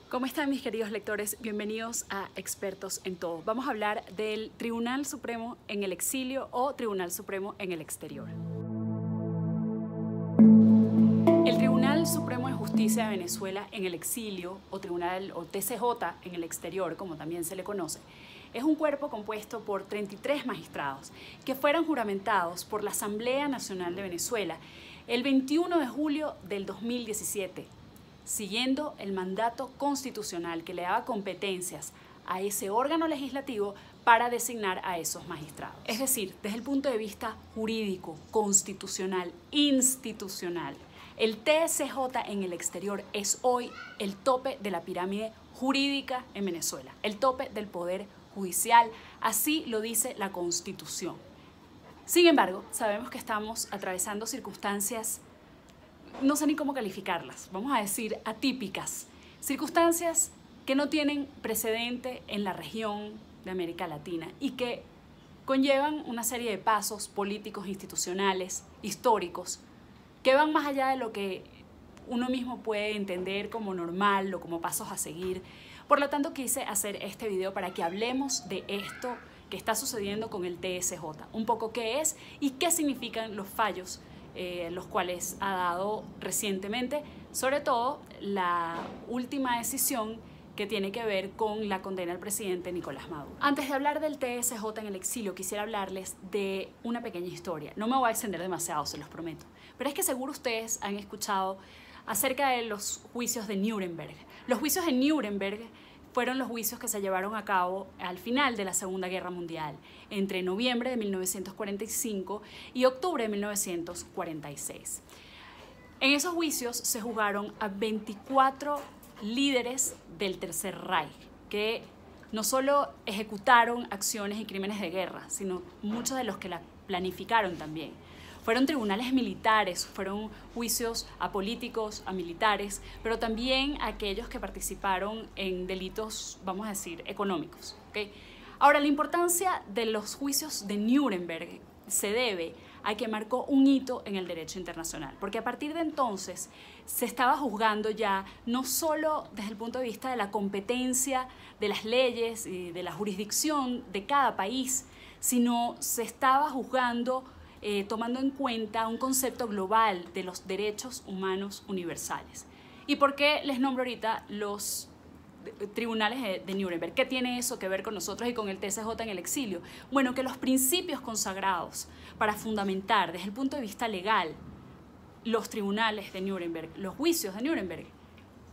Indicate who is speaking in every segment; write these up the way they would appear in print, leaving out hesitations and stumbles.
Speaker 1: ¿Cómo están mis queridos lectores? Bienvenidos a Expertos en Todo. Vamos a hablar del Tribunal Supremo en el exilio o Tribunal Supremo en el exterior. El Tribunal Supremo de Justicia de Venezuela en el exilio o Tribunal o TCJ en el exterior, como también se le conoce, es un cuerpo compuesto por 33 magistrados que fueron juramentados por la Asamblea Nacional de Venezuela el 21 de julio del 2017, siguiendo el mandato constitucional que le daba competencias a ese órgano legislativo para designar a esos magistrados. Es decir, desde el punto de vista jurídico, constitucional, institucional, el TSJ en el exterior es hoy el tope de la pirámide jurídica en Venezuela, el tope del poder judicial, así lo dice la Constitución. Sin embargo, sabemos que estamos atravesando circunstancias, no sé ni cómo calificarlas, vamos a decir atípicas, circunstancias que no tienen precedente en la región de América Latina y que conllevan una serie de pasos políticos, institucionales, históricos, que van más allá de lo que uno mismo puede entender como normal o como pasos a seguir. Por lo tanto, quise hacer este video para que hablemos de esto que está sucediendo con el TSJ, un poco qué es y qué significan los fallos los cuales ha dado recientemente, sobre todo la última decisión que tiene que ver con la condena al presidente Nicolás Maduro. Antes de hablar del TSJ en el exilio, quisiera hablarles de una pequeña historia. No me voy a extender demasiado, se los prometo, pero es que seguro ustedes han escuchado acerca de los juicios de Nuremberg. Los juicios de Nuremberg fueron los juicios que se llevaron a cabo al final de la Segunda Guerra Mundial, entre noviembre de 1945 y octubre de 1946. En esos juicios se juzgaron a 24 líderes del Tercer Reich, que no solo ejecutaron acciones y crímenes de guerra, sino muchos de los que la planificaron también. Fueron tribunales militares, fueron juicios a políticos, a militares, pero también a aquellos que participaron en delitos, vamos a decir, económicos. ¿Okay? Ahora, la importancia de los juicios de Nuremberg se debe a que marcó un hito en el derecho internacional, porque a partir de entonces se estaba juzgando ya no solo desde el punto de vista de la competencia de las leyes y de la jurisdicción de cada país, sino se estaba juzgando tomando en cuenta un concepto global de los derechos humanos universales. ¿Y por qué les nombro ahorita los tribunales de Nuremberg? ¿Qué tiene eso que ver con nosotros y con el TSJ en el exilio? Bueno, que los principios consagrados para fundamentar desde el punto de vista legal los tribunales de Nuremberg, los juicios de Nuremberg,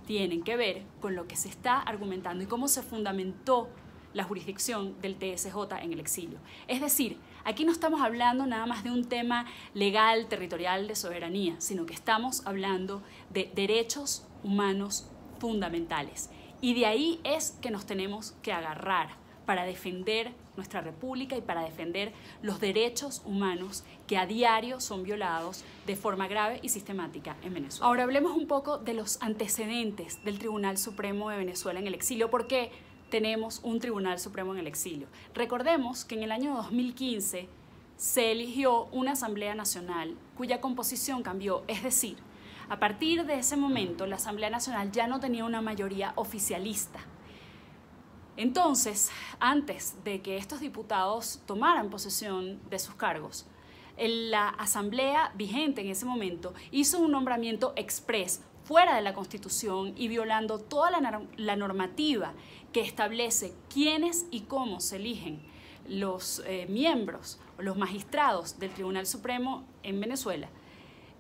Speaker 1: tienen que ver con lo que se está argumentando y cómo se fundamentó la jurisdicción del TSJ en el exilio. Es decir, aquí no estamos hablando nada más de un tema legal, territorial, de soberanía, sino que estamos hablando de derechos humanos fundamentales. Y de ahí es que nos tenemos que agarrar para defender nuestra república y para defender los derechos humanos que a diario son violados de forma grave y sistemática en Venezuela. Ahora hablemos un poco de los antecedentes del Tribunal Supremo de Venezuela en el exilio, porque tenemos un Tribunal Supremo en el exilio. Recordemos que en el año 2015 se eligió una Asamblea Nacional cuya composición cambió, es decir, a partir de ese momento la Asamblea Nacional ya no tenía una mayoría oficialista. Entonces, antes de que estos diputados tomaran posesión de sus cargos, la Asamblea vigente en ese momento hizo un nombramiento exprés fuera de la Constitución y violando toda la normativa que establece quiénes y cómo se eligen los miembros o los magistrados del Tribunal Supremo en Venezuela,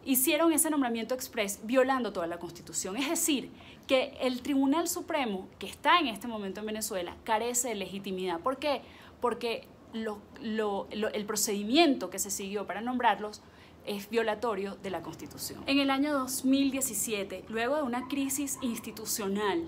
Speaker 1: hicieron ese nombramiento exprés violando toda la Constitución. Es decir, que el Tribunal Supremo que está en este momento en Venezuela carece de legitimidad. ¿Por qué? Porque el procedimiento que se siguió para nombrarlos es violatorio de la Constitución. En el año 2017, luego de una crisis institucional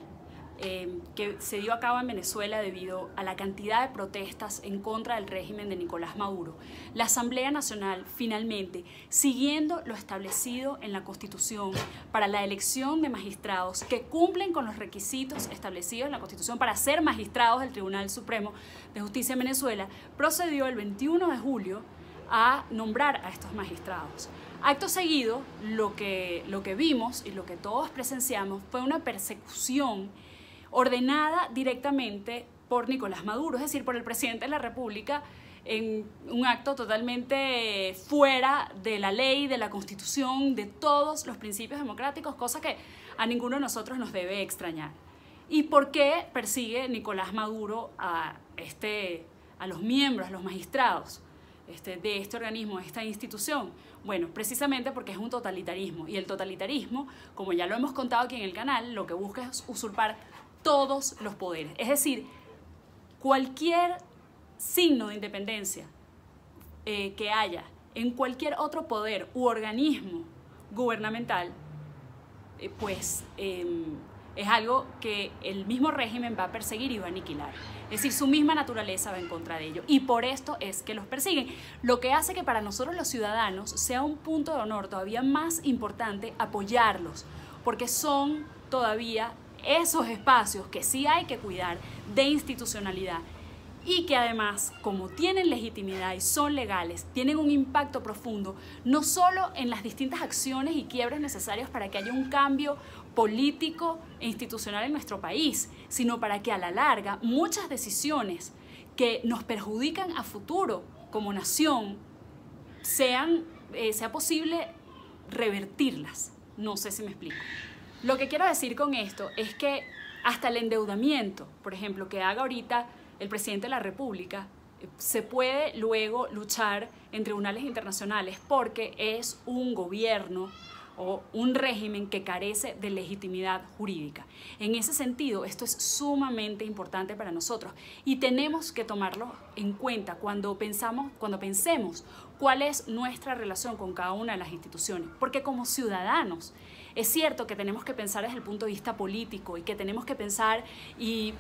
Speaker 1: que se dio a cabo en Venezuela debido a la cantidad de protestas en contra del régimen de Nicolás Maduro, la Asamblea Nacional finalmente, siguiendo lo establecido en la Constitución para la elección de magistrados que cumplen con los requisitos establecidos en la Constitución para ser magistrados del Tribunal Supremo de Justicia en Venezuela, procedió el 21 de julio a nombrar a estos magistrados. Acto seguido, lo que vimos y lo que todos presenciamos fue una persecución ordenada directamente por Nicolás Maduro, es decir, por el presidente de la República, en un acto totalmente fuera de la ley, de la Constitución, de todos los principios democráticos, cosa que a ninguno de nosotros nos debe extrañar. ¿Y por qué persigue Nicolás Maduro a los miembros, a los magistrados de este organismo, de esta institución? Bueno, precisamente porque es un totalitarismo, y el totalitarismo, como ya lo hemos contado aquí en el canal, lo que busca es usurpar todos los poderes. Es decir, cualquier signo de independencia que haya en cualquier otro poder u organismo gubernamental, es algo que el mismo régimen va a perseguir y va a aniquilar. Es decir, su misma naturaleza va en contra de ello, y por esto es que los persiguen. Lo que hace que para nosotros los ciudadanos sea un punto de honor todavía más importante apoyarlos, porque son todavía esos espacios que sí hay que cuidar de institucionalidad, y que además, como tienen legitimidad y son legales, tienen un impacto profundo, no solo en las distintas acciones y quiebres necesarios para que haya un cambio político e institucional en nuestro país, sino para que a la larga muchas decisiones que nos perjudican a futuro como nación sea posible revertirlas. No sé si me explico. Lo que quiero decir con esto es que hasta el endeudamiento, por ejemplo, que haga ahorita el presidente de la República, se puede luego luchar en tribunales internacionales porque es un gobierno o un régimen que carece de legitimidad jurídica. En ese sentido, esto es sumamente importante para nosotros y tenemos que tomarlo en cuenta cuando pensemos cuál es nuestra relación con cada una de las instituciones, porque como ciudadanos es cierto que tenemos que pensar desde el punto de vista político y que tenemos que pensar y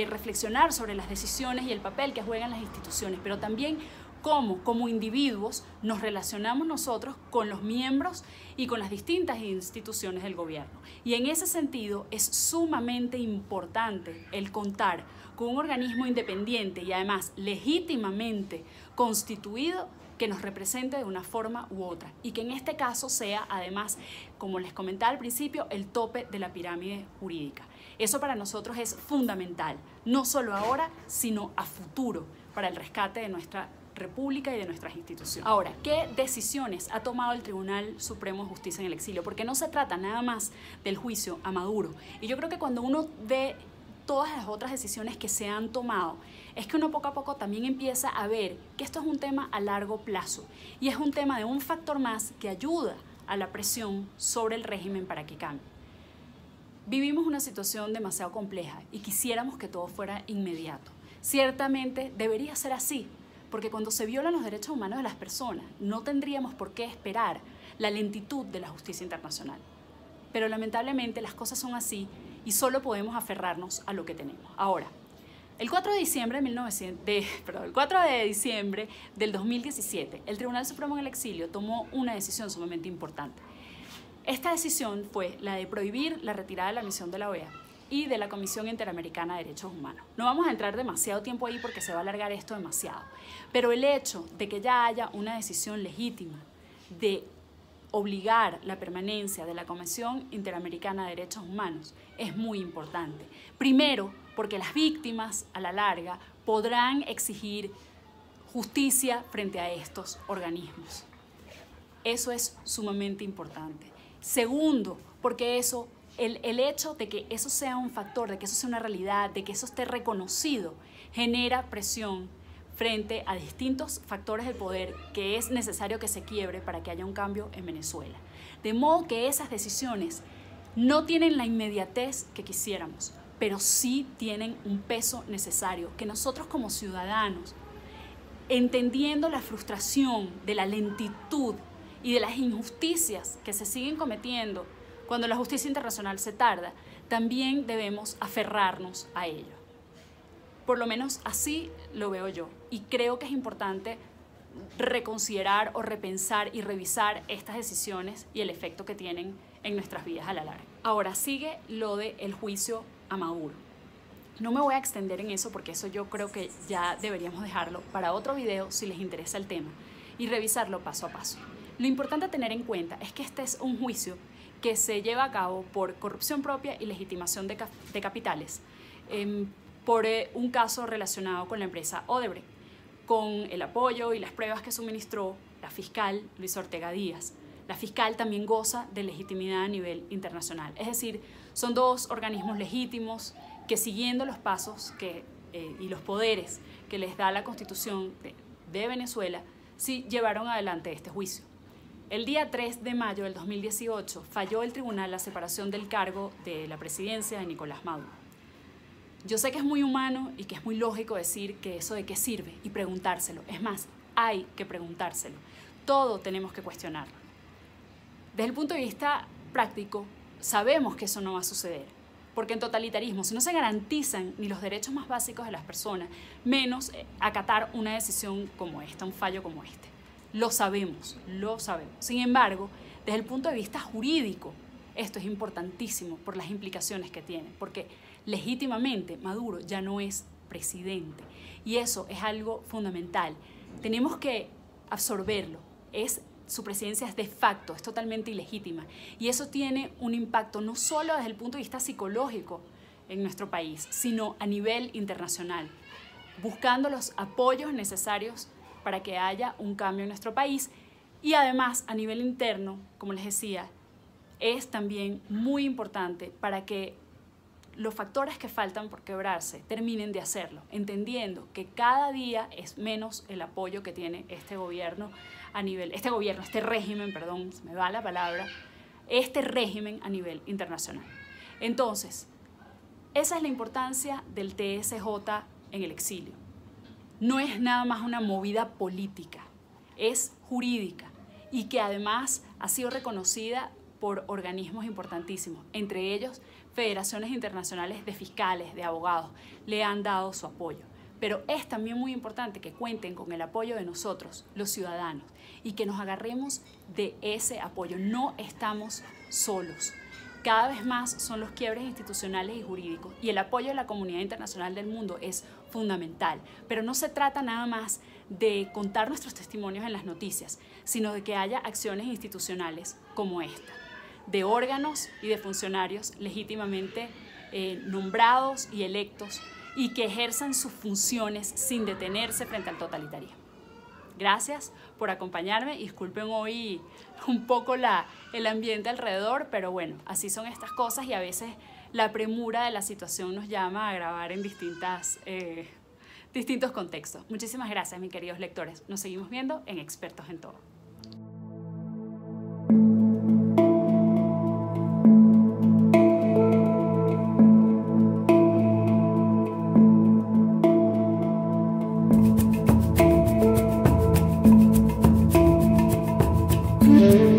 Speaker 1: reflexionar sobre las decisiones y el papel que juegan las instituciones, pero también como individuos nos relacionamos nosotros con los miembros y con las distintas instituciones del gobierno. Y en ese sentido es sumamente importante el contar con un organismo independiente y además legítimamente constituido que nos represente de una forma u otra, y que en este caso sea además, como les comentaba al principio, el tope de la pirámide jurídica. Eso para nosotros es fundamental, no solo ahora, sino a futuro, para el rescate de nuestra República y de nuestras instituciones. Ahora, ¿qué decisiones ha tomado el Tribunal Supremo de Justicia en el exilio? Porque no se trata nada más del juicio a Maduro. Y yo creo que cuando uno ve todas las otras decisiones que se han tomado, es que uno poco a poco también empieza a ver que esto es un tema a largo plazo y es un tema de un factor más que ayuda a la presión sobre el régimen para que cambie. Vivimos una situación demasiado compleja y quisiéramos que todo fuera inmediato. Ciertamente debería ser así, porque cuando se violan los derechos humanos de las personas, no tendríamos por qué esperar la lentitud de la justicia internacional. Pero lamentablemente las cosas son así y solo podemos aferrarnos a lo que tenemos. Ahora, el 4 de diciembre del 2017, el Tribunal Supremo en el exilio tomó una decisión sumamente importante. Esta decisión fue la de prohibir la retirada de la misión de la OEA y de la Comisión Interamericana de Derechos Humanos. No vamos a entrar demasiado tiempo ahí porque se va a alargar esto demasiado, pero el hecho de que ya haya una decisión legítima de obligar la permanencia de la Comisión Interamericana de Derechos Humanos es muy importante. Primero, porque las víctimas a la larga podrán exigir justicia frente a estos organismos. Eso es sumamente importante. Segundo, porque el hecho de que eso sea un factor, de que eso sea una realidad, de que eso esté reconocido, genera presión frente a distintos factores del poder que es necesario que se quiebre para que haya un cambio en Venezuela. De modo que esas decisiones no tienen la inmediatez que quisiéramos, pero sí tienen un peso necesario que nosotros como ciudadanos, entendiendo la frustración de la lentitud y de las injusticias que se siguen cometiendo cuando la justicia internacional se tarda, también debemos aferrarnos a ello. Por lo menos así lo veo yo, y creo que es importante reconsiderar o repensar y revisar estas decisiones y el efecto que tienen en nuestras vidas a la larga. Ahora sigue lo del juicio a Maduro. No me voy a extender en eso porque eso yo creo que ya deberíamos dejarlo para otro video si les interesa el tema y revisarlo paso a paso. Lo importante a tener en cuenta es que este es un juicio que se lleva a cabo por corrupción propia y legitimación de capitales, por un caso relacionado con la empresa Odebrecht, con el apoyo y las pruebas que suministró la fiscal Luis Ortega Díaz. La fiscal también goza de legitimidad a nivel internacional. Es decir, son dos organismos legítimos que, siguiendo los pasos y los poderes que les da la Constitución de Venezuela, sí llevaron adelante este juicio. El día 3 de mayo del 2018 falló el tribunal la separación del cargo de la presidencia de Nicolás Maduro. Yo sé que es muy humano y que es muy lógico decir que eso de qué sirve y preguntárselo. Es más, hay que preguntárselo. Todo tenemos que cuestionarlo. Desde el punto de vista práctico, sabemos que eso no va a suceder. Porque en totalitarismo, si no se garantizan ni los derechos más básicos de las personas, menos acatar una decisión como esta, un fallo como este. Lo sabemos, lo sabemos. Sin embargo, desde el punto de vista jurídico, esto es importantísimo por las implicaciones que tiene, porque legítimamente Maduro ya no es presidente y eso es algo fundamental. Tenemos que absorberlo. Su presidencia es de facto, es totalmente ilegítima y eso tiene un impacto no solo desde el punto de vista psicológico en nuestro país, sino a nivel internacional, buscando los apoyos necesarios para que haya un cambio en nuestro país y además a nivel interno, como les decía, es también muy importante para que los factores que faltan por quebrarse terminen de hacerlo, entendiendo que cada día es menos el apoyo que tiene este régimen, perdón, se me va la palabra, este régimen a nivel internacional. Entonces, esa es la importancia del TSJ en el exilio. No es nada más una movida política, es jurídica y que además ha sido reconocida por organismos importantísimos, entre ellos federaciones internacionales de fiscales, de abogados, le han dado su apoyo. Pero es también muy importante que cuenten con el apoyo de nosotros, los ciudadanos, y que nos agarremos de ese apoyo. No estamos solos. Cada vez más son los quiebres institucionales y jurídicos y el apoyo de la comunidad internacional del mundo es fundamental. Pero no se trata nada más de contar nuestros testimonios en las noticias, sino de que haya acciones institucionales como esta, de órganos y de funcionarios legítimamente nombrados y electos y que ejerzan sus funciones sin detenerse frente al totalitarismo. Gracias por acompañarme. Disculpen hoy un poco el ambiente alrededor, pero bueno, así son estas cosas y a veces la premura de la situación nos llama a grabar en distintos contextos. Muchísimas gracias, mis queridos lectores. Nos seguimos viendo en Expertos en Todo.
Speaker 2: Mm-hmm.